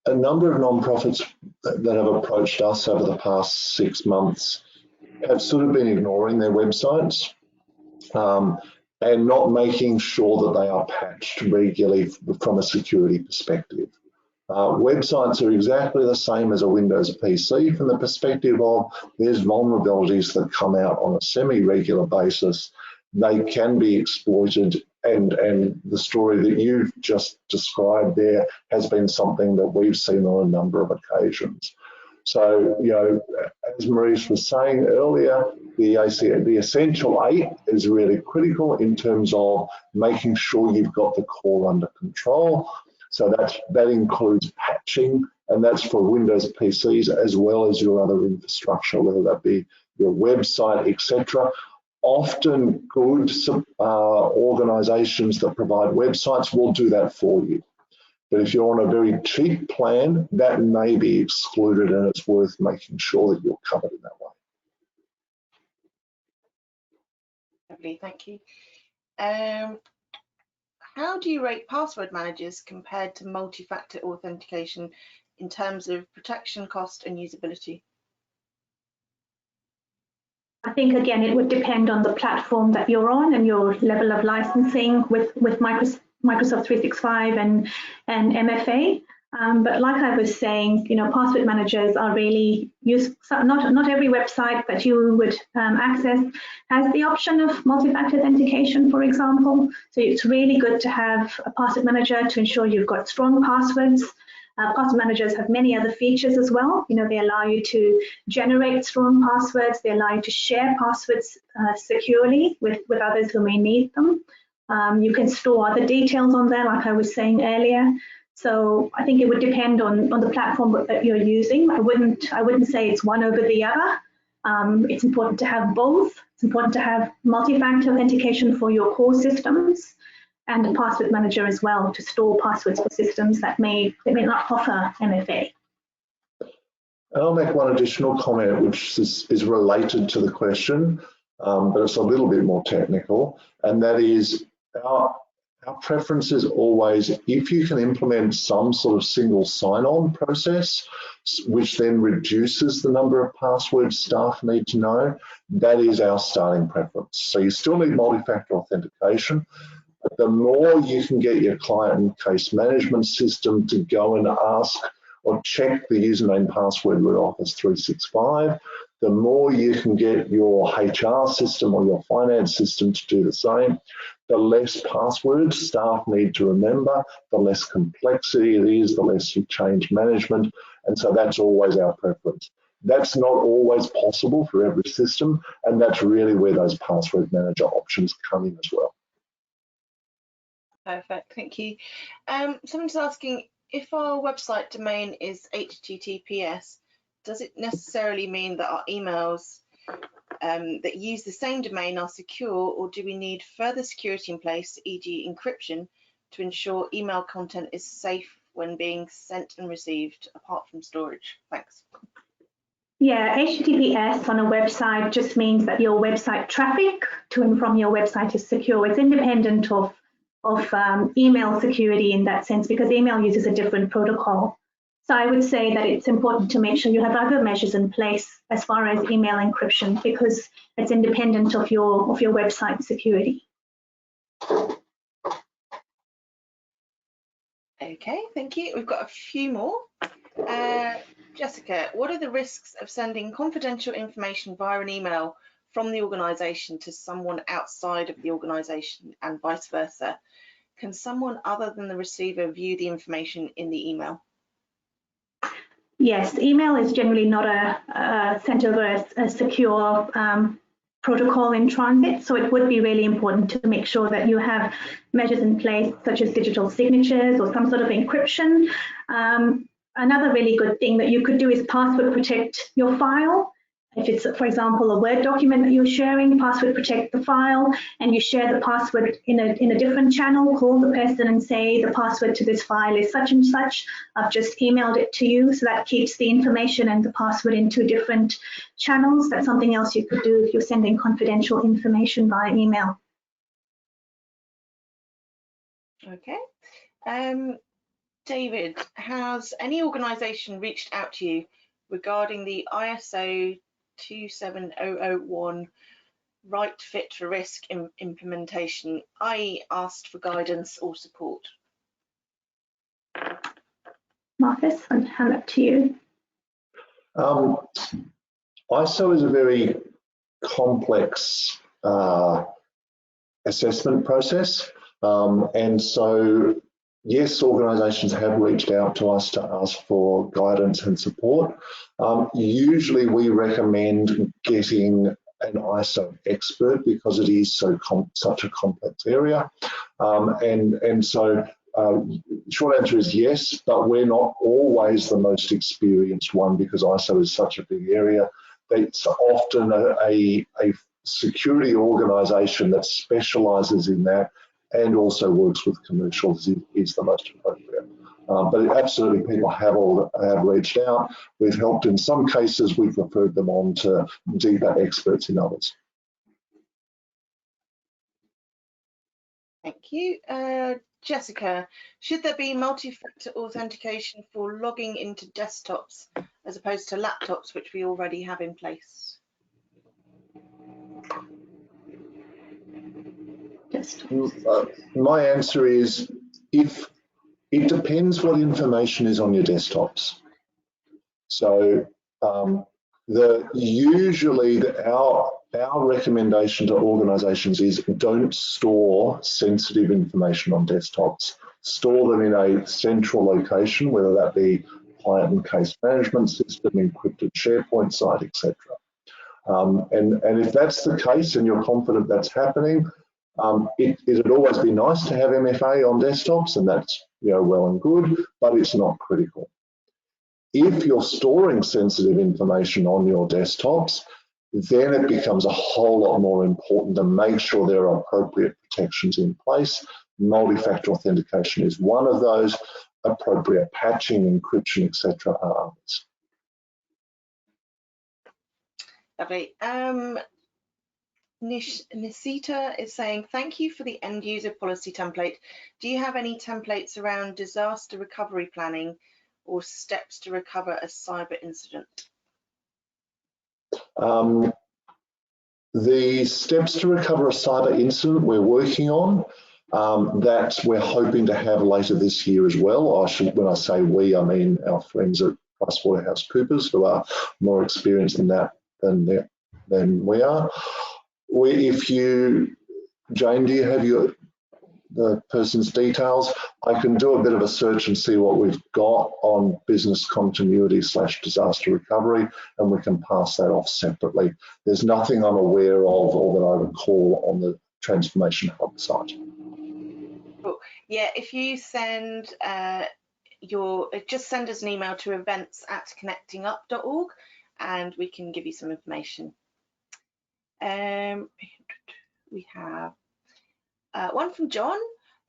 a number of non-profits that have approached us over the past 6 months have sort of been ignoring their websites and not making sure that they are patched regularly from a security perspective. Websites are exactly the same as a Windows PC from the perspective of there's vulnerabilities that come out on a semi-regular basis. They can be exploited, and the story that you've just described there has been something that we've seen on a number of occasions. So, as Maurice was saying earlier, the essential 8 is really critical in terms of making sure you've got the core under control. So that includes patching, and that's for Windows PCs as well as your other infrastructure, whether that be your website, etc. Often good organizations that provide websites will do that for you. But if you're on a very cheap plan, that may be excluded, and it's worth making sure that you're covered in that way. Lovely, thank you. How do you rate password managers compared to multi-factor authentication in terms of protection, cost, and usability? I think, again, it would depend on the platform that you're on and your level of licensing with Microsoft 365 and MFA. But like I was saying, password managers are really used. Not every website that you would access has the option of multi-factor authentication, for example. So it's really good to have a password manager to ensure you've got strong passwords. Password managers have many other features as well. They allow you to generate strong passwords. They allow you to share passwords securely with others who may need them. You can store other details on there, like I was saying earlier. So I think it would depend on the platform that you're using. I wouldn't say it's one over the other. It's important to have both. It's important to have multi-factor authentication for your core systems, and a password manager as well to store passwords for systems that may not offer MFA. And I'll make one additional comment, which is related to the question, but it's a little bit more technical, and that is our preference is always, if you can implement some sort of single sign-on process, which then reduces the number of passwords staff need to know, that is our starting preference. So you still need multi-factor authentication, but the more you can get your client and case management system to go and ask or check the username password with Office 365, the more you can get your HR system or your finance system to do the same, the less passwords staff need to remember, the less complexity it is, the less you change management, and so that's always our preference. That's not always possible for every system, and that's really where those password manager options come in as well. Perfect, thank you. Someone's asking, if our website domain is HTTPS, does it necessarily mean that our emails that use the same domain are secure, or do we need further security in place, e.g. encryption, to ensure email content is safe when being sent and received, apart from storage? Thanks. Yeah, HTTPS on a website just means that your website traffic to and from your website is secure. It's independent of email security in that sense, because email uses a different protocol. So I would say that it's important to make sure you have other measures in place as far as email encryption, because it's independent of your website security. Okay, thank you. We've got a few more. Jessica, what are the risks of sending confidential information via an email from the organisation to someone outside of the organisation and vice versa? Can someone other than the receiver view the information in the email? Yes, email is generally not sent over a secure protocol in transit, so it would be really important to make sure that you have measures in place, such as digital signatures or some sort of encryption. Another really good thing that you could do is password protect your file. If it's, for example, a Word document that you're sharing, password protect the file, and you share the password in a different channel. Call the person and say the password to this file is such and such. I've just emailed it to you, so that keeps the information and the password in two different channels. That's something else you could do if you're sending confidential information via email. Okay. David, has any organisation reached out to you regarding the ISO 27001 right fit for risk implementation, i.e. asked for guidance or support? Marcus, I'll hand that to you. ISO is a very complex assessment process, and so yes, organisations have reached out to us to ask for guidance and support. Usually we recommend getting an ISO expert because it is such a complex area. Short answer is yes, but we're not always the most experienced one because ISO is such a big area. It's often a security organisation that specialises in that and also works with commercials is the most appropriate. But absolutely, people have reached out. We've helped in some cases, we've referred them on to deeper experts in others. Thank you. Jessica, should there be multi-factor authentication for logging into desktops as opposed to laptops, which we already have in place? My answer is, if it depends what information is on your desktops. So usually our recommendation to organisations is don't store sensitive information on desktops. Store them in a central location, whether that be client and case management system, encrypted SharePoint site, etc. And if that's the case and you're confident that's happening, it'd always be nice to have MFA on desktops, and that's well and good, but it's not critical. If you're storing sensitive information on your desktops, then it becomes a whole lot more important to make sure there are appropriate protections in place. Multi-factor authentication is one of those. Appropriate patching, encryption, etc. are others. Lovely. Nisita is saying, thank you for the end user policy template. Do you have any templates around disaster recovery planning or steps to recover a cyber incident? The steps to recover a cyber incident we're working on, that we're hoping to have later this year as well. When I say we, I mean our friends at PricewaterhouseCoopers, who are more experienced in that than we are. If you, Jane, do you have the person's details? I can do a bit of a search and see what we've got on business continuity / disaster recovery, and we can pass that off separately. There's nothing I'm aware of or that I recall on the Transformation Hub site. Cool. Yeah, if you send just send us an email to events@connectingup.org and we can give you some information. We have one from John.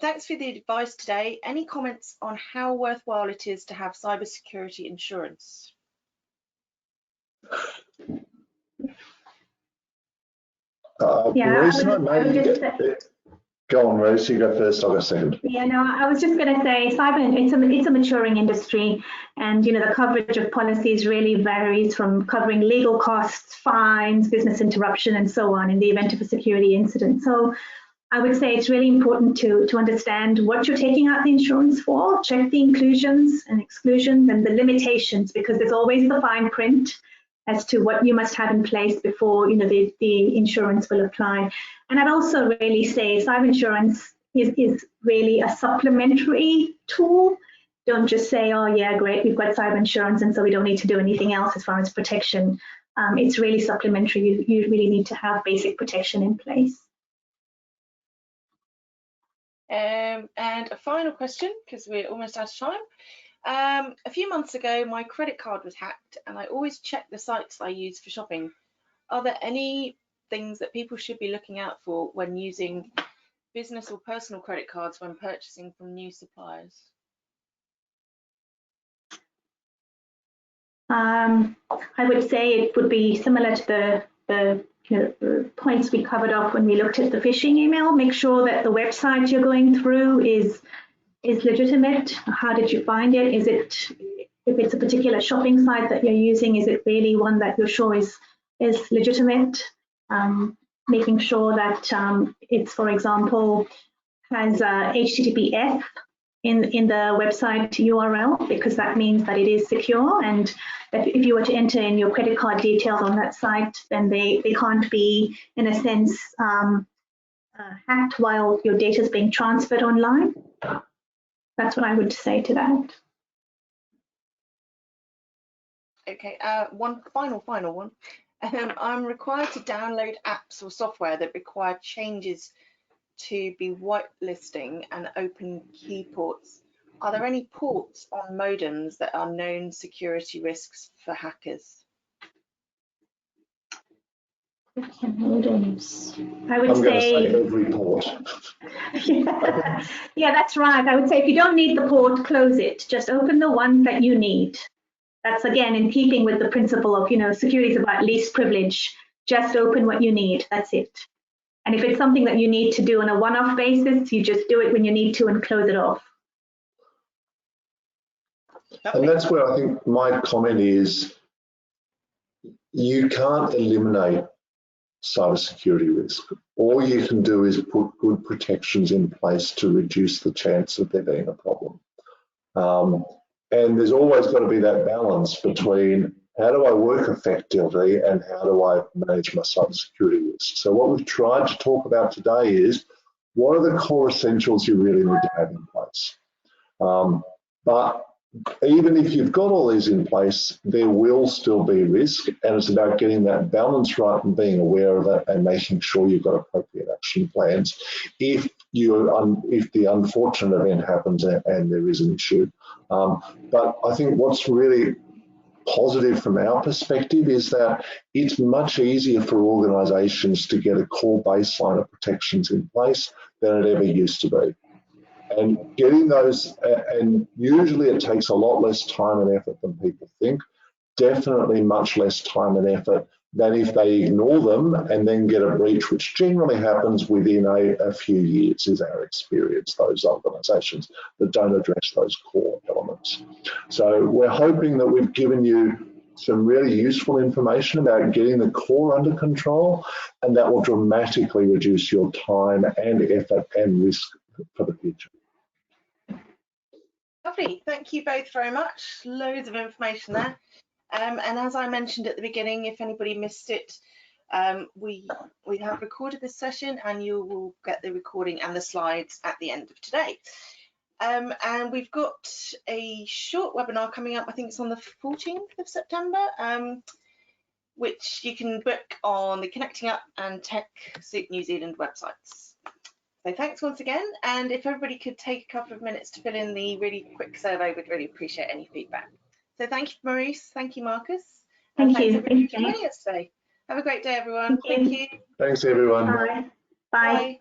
Thanks for the advice today. Any comments on how worthwhile it is to have cybersecurity insurance? Go on, Rose, you go first, I'll go second. Yeah, no, I was just going to say, it's a maturing industry, and the coverage of policies really varies from covering legal costs, fines, business interruption, and so on in the event of a security incident. So I would say it's really important to understand what you're taking out the insurance for, check the inclusions and exclusions and the limitations, because there's always the fine print as to what you must have in place before the insurance will apply. And I'd also really say cyber insurance is really a supplementary tool. Don't just say, oh yeah, great, we've got cyber insurance and so we don't need to do anything else as far as protection. It's really supplementary. You really need to have basic protection in place. And a final question, because we're almost out of time. A few months ago, my credit card was hacked and I always check the sites I use for shopping. Are there any things that people should be looking out for when using business or personal credit cards when purchasing from new suppliers? I would say it would be similar to the points we covered off when we looked at the phishing email. Make sure that the website you're going through is legitimate. How did you find it? If it's a particular shopping site that you're using, is it really one that you're sure is legitimate? Making sure that it's, for example, has HTTPS in the website URL, because that means that it is secure, and that if you were to enter in your credit card details on that site, then they can't be, in a sense, hacked while your data is being transferred online. That's what I would say to that. Okay, one final one. I'm required to download apps or software that require changes to be whitelisting and open key ports. Are there any ports on modems that are known security risks for hackers? Modems. I would say every port. Yeah, that's right. I would say if you don't need the port, close it. Just open the ones that you need. That's again in keeping with the principle of, security is about least privilege. Just open what you need. That's it. And if it's something that you need to do on a one-off basis, you just do it when you need to and close it off. And that's where I think my comment is, you can't eliminate cybersecurity risk. All you can do is put good protections in place to reduce the chance of there being a problem. And there's always got to be that balance between how do I work effectively and how do I manage my cybersecurity risk. So what we've tried to talk about today is, what are the core essentials you really need to have in place? But even if you've got all these in place, there will still be risk, and it's about getting that balance right and being aware of it and making sure you've got appropriate action plans if the unfortunate event happens and there is an issue. But I think what's really positive from our perspective is that it's much easier for organisations to get a core baseline of protections in place than it ever used to be. And getting those, and usually it takes a lot less time and effort than people think, definitely much less time and effort than if they ignore them and then get a breach, which generally happens within a few years, is our experience, those organisations that don't address those core elements. So we're hoping that we've given you some really useful information about getting the core under control, and that will dramatically reduce your time and effort and risk for the future. Lovely, thank you both very much. Loads of information there. And as I mentioned at the beginning, if anybody missed it, we have recorded this session, and you will get the recording and the slides at the end of today. And we've got a short webinar coming up, I think it's on the 14th of September, which you can book on the Connecting Up and TechSoup New Zealand websites. So thanks once again, and if everybody could take a couple of minutes to fill in the really quick survey, we'd really appreciate any feedback. So thank you, Maurice. Thank you, Marcus. And thanks everybody for joining us today. Have a great day, everyone. Thank you. Thanks, everyone. Bye. Bye. Bye.